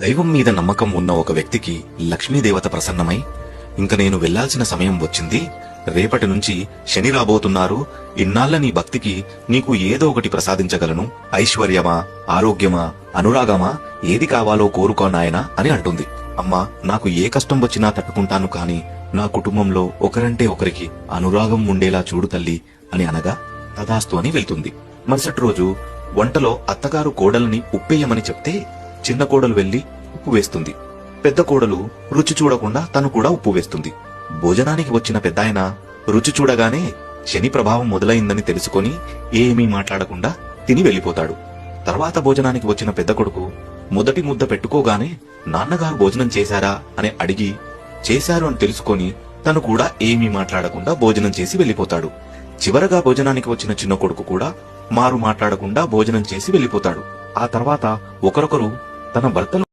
దైవం మీద నమ్మకం ఉన్న ఒక వ్యక్తికి లక్ష్మీదేవత ప్రసన్నమై, ఇంక నేను వెళ్లాల్సిన సమయం వచ్చింది, రేపటి నుంచి శని రాబోతున్నారు, ఇన్నాళ్ల నీ భక్తికి నీకు ఏదో ఒకటి ప్రసాదించగలను, ఐశ్వర్యమా, ఆరోగ్యమా, అనురాగమా, ఏది కావాలో కోరుకో నాయనా అని అంటుంది. అమ్మా, నాకు ఏ కష్టం వచ్చినా తట్టుకుంటాను, కాని నా కుటుంబంలో ఒకరంటే ఒకరికి అనురాగం ఉండేలా చూడు తల్లి అని అనగా తదాస్తు అని వెళ్తుంది. మరుసటి రోజు వంటలో అత్తగారు కోడల్ని ఉప్పేయమని చెప్తే చిన్న కోడలు వెళ్లి ఉప్పు వేస్తుంది. పెద్ద కోడలు రుచి చూడకుండా తను కూడా ఉప్పు వేస్తుంది. భోజనానికి వచ్చిన పెద్దాయన రుచి చూడగానే శని ప్రభావం మొదలైందని తెలుసుకొని ఏమీ మాట్లాడకుండా తిని వెళ్లిపోతాడు. తర్వాత భోజనానికి వచ్చిన పెద్ద కొడుకు మొదటి ముద్ద పెట్టుకోగానే నాన్నగారు భోజనం చేశారా అని అడిగి చేశారు అని తెలుసుకొని తను కూడా ఏమీ మాట్లాడకుండా భోజనం చేసి వెళ్లిపోతాడు. చివరగా భోజనానికి వచ్చిన చిన్న కొడుకు కూడా మారు మాట్లాడకుండా భోజనం చేసి వెళ్లిపోతాడు. ఆ తర్వాత ఒకరొకరు తన భర్తలు